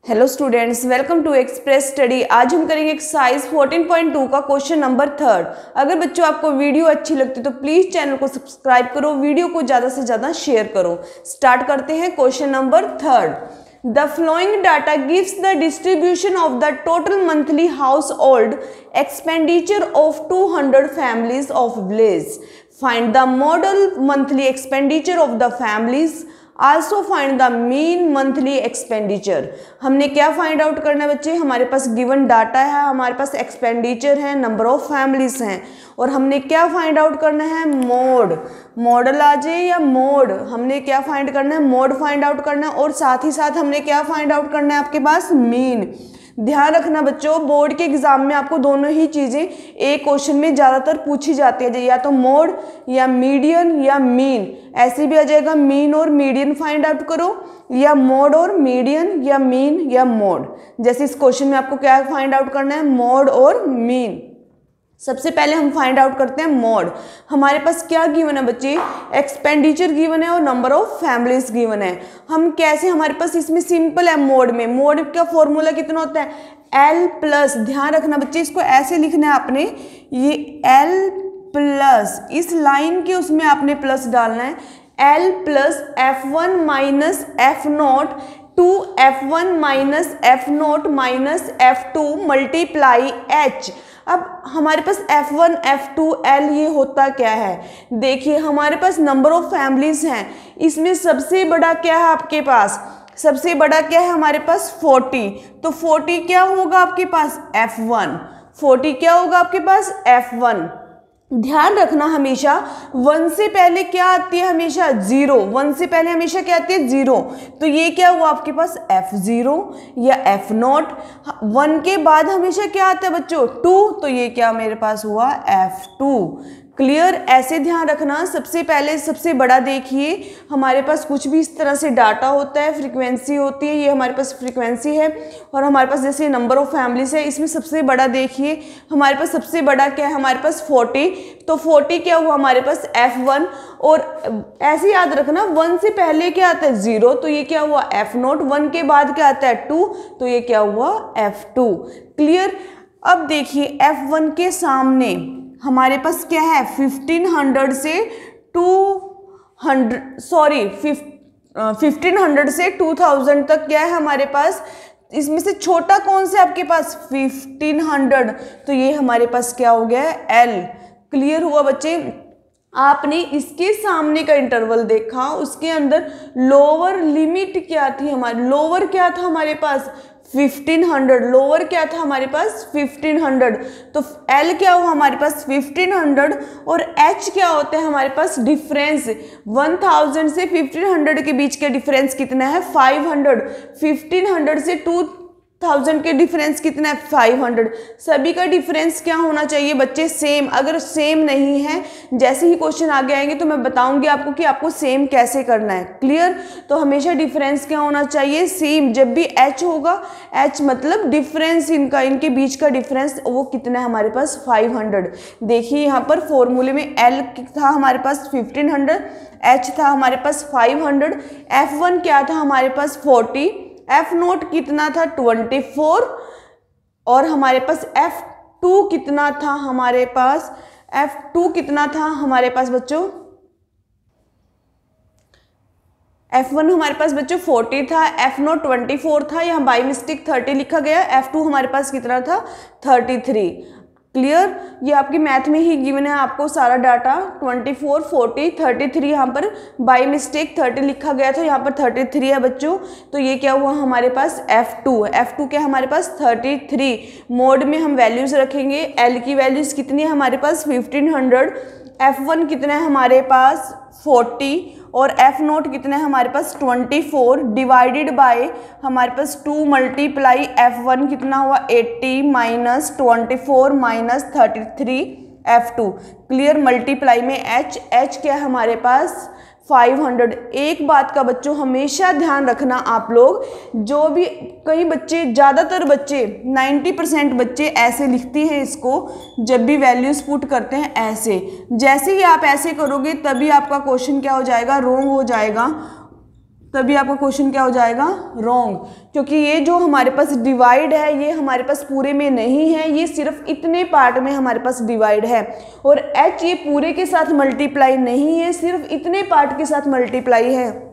Hello students, welcome to Express Study. आज हम करेंगे एक्सरसाइज 14.2 का क्वेश्चन नंबर 3। अगर बच्चों आपको वीडियो अच्छी लगती है तो प्लीज चैनल को सब्सक्राइब करो, वीडियो को ज़्यादा से ज़्यादा शेयर करो। स्टार्ट करते हैं question number 3। The following data gives the distribution of the total monthly household expenditure of 200 families of village. Find the model monthly expenditure of the families. Also find the mean monthly expenditure. हमने क्या find out करना है बच्चे? हमारे पास given data है, हमारे पास expenditure है, number of families हैं, और हमने क्या फाइंड आउट करना है? मोड। मॉडल आ जाए या मोड, हमने क्या फाइंड करना है? मोड फाइंड आउट करना है। और साथ ही साथ हमने क्या फाइंड आउट करना है आपके पास? मीन। ध्यान रखना बच्चों, बोर्ड के एग्जाम में आपको दोनों ही चीज़ें एक क्वेश्चन में ज़्यादातर पूछी जाती है, या तो मोड या मीडियन या मीन। ऐसे भी आ जाएगा मीन और मीडियन फाइंड आउट करो, या मोड और मीडियन, या मीन या मोड। जैसे इस क्वेश्चन में आपको क्या फाइंड आउट करना है? मोड और मीन। सबसे पहले हम फाइंड आउट करते हैं मोड। हमारे पास क्या गिवन है बच्चे? एक्सपेंडिचर गिवन है और नंबर ऑफ फैमिलीज गिवन है। हम कैसे, हमारे पास इसमें सिंपल है मोड में। मोड का फॉर्मूला कितना होता है? L plus. ध्यान रखना बच्चे, इसको ऐसे लिखना है आपने, ये L प्लस, इस लाइन के उसमें आपने प्लस डालना है। L plus F1 minus F0 to F1 minus F0 minus F2 multiply H। अब हमारे पास F1 F2 L ये होता क्या है? देखिए हमारे पास नंबर ऑफ फैमिलीज हैं, इसमें सबसे बड़ा क्या है आपके पास? सबसे बड़ा क्या है हमारे पास? 40। तो 40 क्या होगा आपके पास? F1। 40 क्या होगा आपके पास? F1। ध्यान रखना हमेशा 1 से पहले क्या आती है? हमेशा 0। 1 से पहले हमेशा क्या आती है? 0। तो ये क्या हुआ आपके पास? F0 या F0। 1 के बाद हमेशा क्या आता है बच्चों? 2। तो ये क्या मेरे पास हुआ? F2। क्लियर? ऐसे ध्यान रखना, सबसे पहले सबसे बड़ा देखिए, हमारे पास कुछ भी इस तरह से डाटा होता है, फ्रीक्वेंसी होती है, ये हमारे पास फ्रीक्वेंसी है, और हमारे पास जैसे नंबर ऑफ फैमिलीज है, इसमें सबसे बड़ा देखिए हमारे पास सबसे बड़ा क्या है? हमारे पास 40। तो 40 क्या हुआ हमारे पास? F1। और ऐसे याद रखना 1 से पहले क्या आता है? 0। तो ये क्या हुआ? F0। 1 के बाद क्या आता है? 2। तो ये क्या हुआ? F2। क्लियर? अब देखिए F1 के सामने हमारे पास क्या है? 1500 से 1500 से 2000 तक क्या है हमारे पास? इसमें से छोटा कौन सा आपके पास? 1500। तो ये हमारे पास क्या हो गया है? L। क्लियर हुआ बच्चे? आपने इसके सामने का इंटरवल देखा, उसके अंदर लोअर लिमिट क्या थी हमारी? लोअर क्या था हमारे पास? 1500। लोअर क्या था हमारे पास? 1500। तो L क्या हुआ हमारे पास? 1500। और H क्या होता है हमारे पास? डिफरेंस। 1000 से 1500 के बीच का डिफरेंस कितना है? 500। 1500 से 2000 के डिफरेंस कितना है? 500। सभी का डिफरेंस क्या होना चाहिए बच्चे? सेम। अगर सेम नहीं है, जैसे ही क्वेश्चन आगे आएंगे तो मैं बताऊंगी आपको कि आपको सेम कैसे करना है। क्लियर? तो हमेशा डिफरेंस क्या होना चाहिए? सेम। जब भी H होगा, H मतलब डिफरेंस, इनके बीच का डिफरेंस वो कितना है हमारे पास? 500। देखिए यहाँ पर फॉर्मूले में L था हमारे पास 1500, H था हमारे पास 500, F1 क्या था हमारे पास? 40, F0 कितना था? 24, और हमारे पास F2 कितना था हमारे पास? F2 कितना था हमारे पास बच्चों? F1 हमारे पास बच्चों 40 था, F0 24 था, यहाँ बाई मिस्टेक 30 लिखा गया। F2 हमारे पास कितना था? 33। क्लियर? ये आपकी मैथ में ही गिवन है आपको सारा डाटा। 24, 40, 33, यहाँ पर बाई मिस्टेक 30 लिखा गया था, यहाँ पर 33 है बच्चों। तो ये क्या हुआ हमारे पास? F2। F2 क्या हमारे पास? 33। मोड में हम वैल्यूज रखेंगे। L की वैल्यूज कितनी है हमारे पास? 1500। F1 कितना है हमारे पास? 40, और F0 कितना है हमारे पास? 24 डिवाइडेड बाय हमारे पास 2 मल्टीप्लाई F1 कितना हुआ? 80 minus 24 minus 33 F2। Clear? Multiply में H क्या है हमारे पास? 500। एक बात का बच्चों हमेशा ध्यान रखना आप लोग, जो भी कई बच्चे, ज़्यादातर बच्चे 90% बच्चे ऐसे लिखते हैं इसको, जब भी वैल्यूज पुट करते हैं ऐसे। जैसे ही आप ऐसे करोगे तभी आपका क्वेश्चन क्या हो जाएगा? रॉन्ग हो जाएगा। तभी आपका क्वेश्चन क्या हो जाएगा, रॉन्ग, क्योंकि ये जो हमारे पास डिवाइड है ये हमारे पास पूरे में नहीं है, ये सिर्फ इतने पार्ट में हमारे पास डिवाइड है। और h ये पूरे के साथ मल्टीप्लाई नहीं है, सिर्फ इतने पार्ट के साथ मल्टीप्लाई है।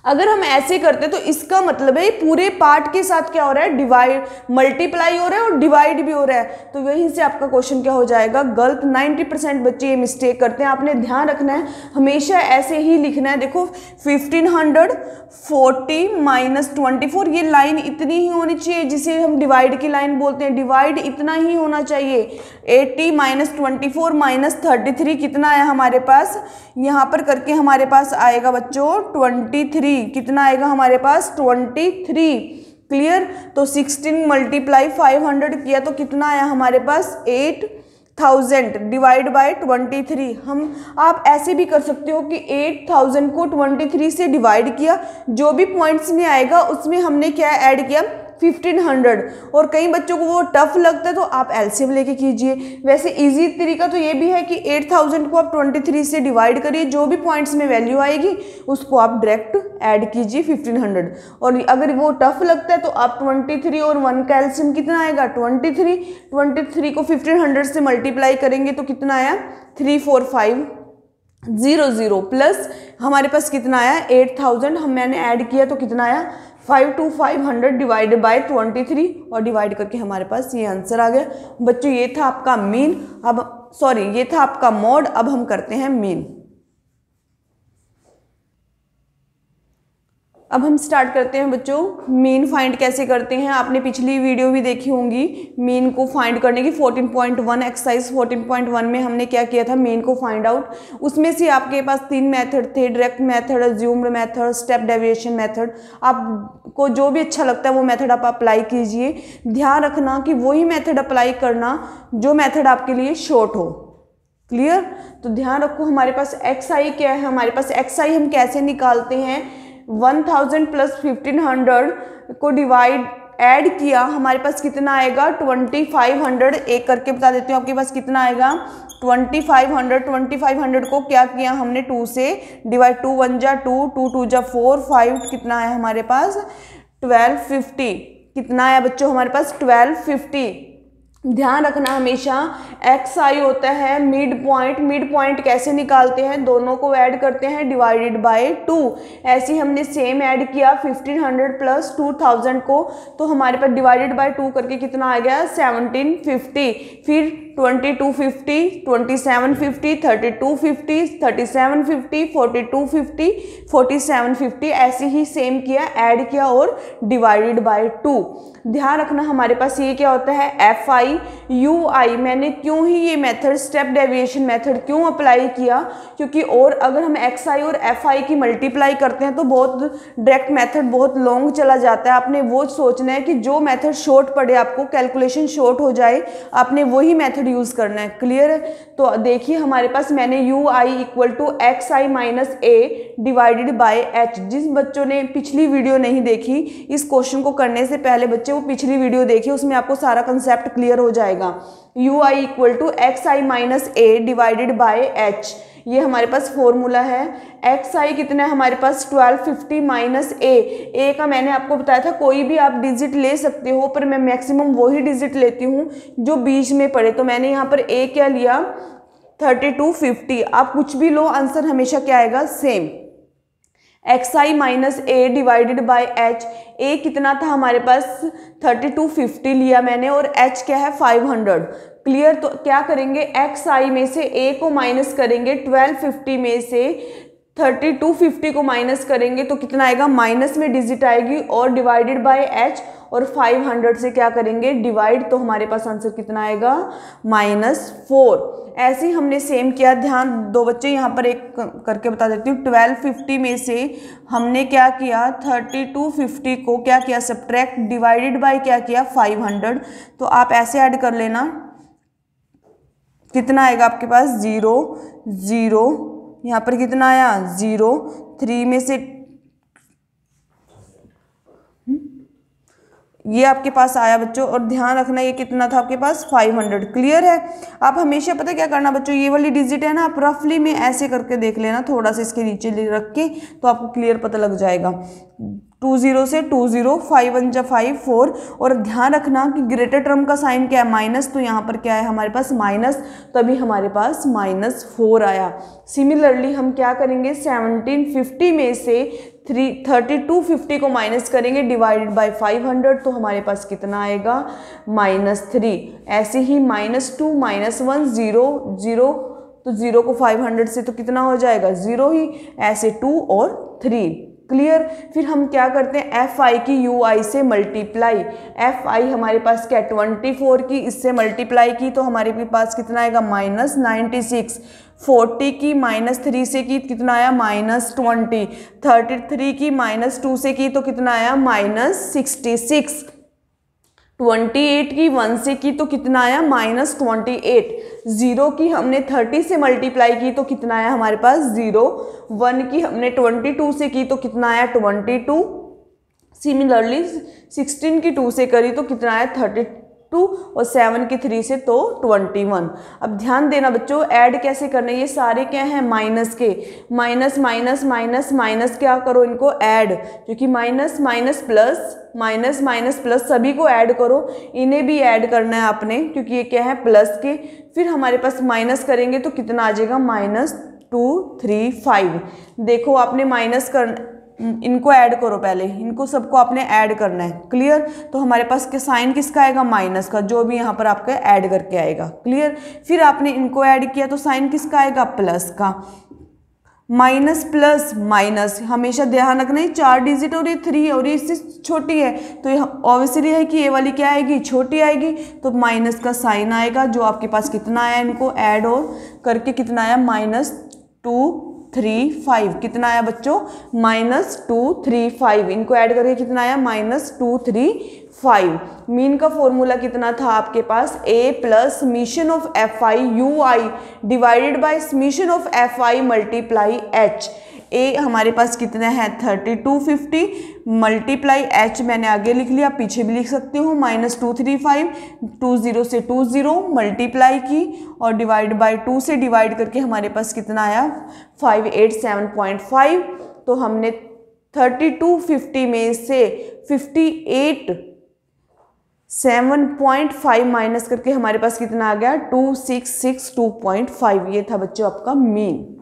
अगर हम ऐसे करते तो इसका मतलब है पूरे पार्ट के साथ क्या हो रहा है, डिवाइड, मल्टीप्लाई हो रहा है और डिवाइड भी हो रहा है। तो वहीं से आपका क्वेश्चन क्या हो जाएगा, गलत। 90% बच्चे ये मिस्टेक करते हैं। आपने ध्यान रखना है, हमेशा ऐसे ही लिखना है। देखो 1540 माइनस 24, ये लाइन इतनी ही होनी चाहिए जिसे हम डिवाइड की लाइन बोलते हैं, डिवाइड इतना ही होना चाहिए। 80 माइनस 24 माइनस 33 कितना आया हमारे पास, यहाँ पर करके हमारे पास आएगा बच्चों 23। कितना आएगा हमारे पास, 23। क्लियर। तो 16 मल्टीप्लाई 500 किया तो कितना आया हमारे पास, 8000 डिवाइड बाय 23। आप ऐसे भी कर सकते हो कि 8000 को 23 से डिवाइड किया, जो भी पॉइंट्स में आएगा उसमें हमने क्या ऐड किया, 1500। और कई बच्चों को वो टफ लगता है तो आप एलसीएम लेके कीजिए। वैसे इजी तरीका तो ये भी है कि 8000 को आप 23 से डिवाइड करिए, जो भी पॉइंट्स में वैल्यू आएगी उसको आप डायरेक्ट ऐड कीजिए 1500। और अगर वो टफ लगता है तो आप 23 और 1 का एलसीएम कितना आएगा, 23 को 1500 से मल्टीप्लाई करेंगे तो कितना आया, 34500 प्लस हमारे पास कितना आया, 8000 मैंने ऐड किया तो कितना आया, 52500 डिवाइडेड बाय 23 और डिवाइड करके हमारे पास ये आंसर आ गया। बच्चों ये था आपका मीन, ये था आपका मॉड। अब हम करते हैं मीन। अब हम स्टार्ट करते हैं बच्चों, मीन फाइंड कैसे करते हैं। आपने पिछली वीडियो भी देखी होंगी मीन को फाइंड करने की। 14.1 एक्सरसाइज 14.1 में हमने क्या किया था, मीन को फाइंड आउट। उसमें से आपके पास 3 मेथड थे, direct method, assumed method, step deviation method. आपको जो भी अच्छा लगता है वो मेथड आप अप्लाई कीजिए। ध्यान रखना कि वही मेथड अप्लाई करना जो मेथड आपके लिए शॉर्ट हो। क्लियर। तो ध्यान रखो, हमारे पास XI क्या है, हमारे पास XI हम कैसे निकालते हैं, 1000 प्लस 1500 को डिवाइड ऐड किया, हमारे पास कितना आएगा, 2500। एक करके बता देती हूँ, आपके पास कितना आएगा, 2500 को क्या किया हमने, 2 से डिवाइड, 2 1 जा 2, 2 2 जा 4, 5 कितना आया हमारे पास, 1250। कितना आया बच्चों हमारे पास, 1250। ध्यान रखना हमेशा XI होता है मिड पॉइंट। मिड पॉइंट कैसे निकालते हैं, दोनों को ऐड करते हैं डिवाइडेड बाय 2। ऐसे ही हमने सेम ऐड किया 1500 प्लस 2000 को, तो हमारे पास डिवाइडेड बाय 2 करके कितना आ गया, 1750। फिर 2250, 2750, 3250, 3750, 4250, 4750, ऐसे ही सेम किया, ऐड किया और डिवाइडेड बाय 2। ध्यान रखना हमारे पास ये क्या होता है, FI UI। मैंने क्यों ही ये मेथड, स्टेप डेविएशन मेथड क्यों अप्लाई किया, क्योंकि और अगर हम XI और FI की मल्टीप्लाई करते हैं तो बहुत डायरेक्ट मेथड बहुत लॉन्ग चला जाता है। आपने वो सोचना है कि जो मेथड शॉर्ट पड़े, आपको कैलकुलेशन शॉर्ट हो जाए, आपने वही मेथड यूज करना है। क्लियर है। तो देखिए हमारे पास मैंने UI equal to XI minus A divided by H। जिस बच्चों ने पिछली वीडियो नहीं देखी, इस क्वेश्चन को करने से पहले बच्चे वो पिछली वीडियो देखिए, उसमें आपको सारा कंसेप्ट क्लियर हो जाएगा। UI equal to XI minus A divided by H, ये हमारे पास फॉर्मूला है। XI कितना है हमारे पास, 1250 माइनस A का मैंने आपको बताया था कोई भी आप डिजिट ले सकते हो, पर मैं मैक्सिमम वही डिजिट लेती हूँ जो बीच में पड़े। तो मैंने यहाँ पर A क्या लिया, 3250। आप कुछ भी लो, आंसर हमेशा क्या आएगा, same. XI minus A divided by H। A कितना था हमारे पास, 3250 लिया मैंने, और H क्या है, 500। क्लियर। तो क्या करेंगे, XI में से A को माइनस करेंगे, 1250 में से 3250 को माइनस करेंगे तो कितना आएगा, माइनस में डिजिट आएगी, और डिवाइडेड बाय H, और 500 से क्या करेंगे, डिवाइड, तो हमारे पास आंसर कितना आएगा, -4। ऐसे ही हमने सेम किया। ध्यान दो बच्चे, यहाँ पर एक करके बता देती हूँ। 1250 में से हमने क्या किया, 3250 को क्या किया, सब्ट्रैक्ट, डिवाइडेड बाय क्या किया, 500। तो आप ऐसे ऐड कर लेना, कितना आएगा आपके पास, 0 0, यहाँ पर कितना आया, 0, 3 में से ये आपके पास आया बच्चों, और ध्यान रखना ये कितना था आपके पास 500। क्लियर है। आप हमेशा पता क्या करना बच्चों, ये वाली डिजिट है ना, आप रफली में ऐसे करके देख लेना, थोड़ा सा इसके नीचे रख के, तो आपको क्लियर पता लग जाएगा। 20 से 20, 5 1 जा 5 4, और ध्यान रखना कि ग्रेटर टर्म का साइन क्या है, माइनस, तो यहाँ पर क्या है हमारे पास माइनस, तभी हमारे पास -4 आया। सिमिलरली हम क्या करेंगे, 1750 में से 3250 को माइनस करेंगे डिवाइडेड बाय 500, तो हमारे पास कितना आएगा -3। ऐसे ही -2 -1 0 0, तो 0 को 500 से तो कितना हो जाएगा 0 ही, ऐसे 2 और 3। क्लियर। फिर हम क्या करते हैं, fi की ui से मल्टीप्लाई, fi हमारे पास क्या 24 की, इससे मल्टीप्लाई की तो हमारे पास कितना आएगा -96। 40 की -3 से की कितना आया -20। 33 की -2 से की तो कितना आया -66। 28 की 1 से की तो कितना आया -28। 0 की हमने 30 से मल्टीप्लाई की तो कितना आया हमारे पास 0। 1 की हमने 22 से की तो कितना आया 22। सिमिलरली 16 की 2 से करी तो कितना आया 32, और 7 की 3 से तो 21। अब ध्यान देना बच्चों, ऐड कैसे करने, ये सारे क्या हैं माइनस के, माइनस माइनस माइनस माइनस, क्या करो इनको ऐड, क्योंकि minus minus plus minus minus plus सभी को ऐड करो, इन्हें भी ऐड करना है आपने, क्योंकि ये क्या है प्लस के। फिर हमारे पास माइनस करेंगे तो कितना आ जाएगा -235। देखो आपने माइनस कर, इनको ऐड करो, पहले इनको सबको आपने ऐड करना है। क्लियर। तो हमारे पास के साइन किसका आएगा माइनस का, जो भी यहाँ पर आपका ऐड करके आएगा। क्लियर। फिर आपने इनको ऐड किया तो साइन किसका आएगा प्लस का। माइनस प्लस माइनस, हमेशा ध्यान रखना है 4 डिजिट और ये 3 और ये इससे छोटी है, तो ये ऑब्वियसली है कि ये वाली क्या आएगी छोटी आएगी, तो माइनस का साइन आएगा। जो आपके पास कितना आया, इनको ऐड और करके कितना आया -235। कितना आया बच्चों -235। इनको ऐड करके कितना आया -235। मीन का फॉर्मूला कितना था आपके पास, a plus summation of fi ui divided by summation of fi multiply h। a हमारे पास कितना है 3250 मल्टीप्लाई h मैंने आगे लिख लिया, पीछे भी लिख सकती हूँ -235। 20 से 20 मल्टीप्लाई की और डिवाइड बाय 2 से डिवाइड करके हमारे पास कितना आया 587.5। तो हमने 3250 में से 58 7.5 माइनस करके हमारे पास कितना आ गया 2662.5। ये था बच्चों आपका मीन।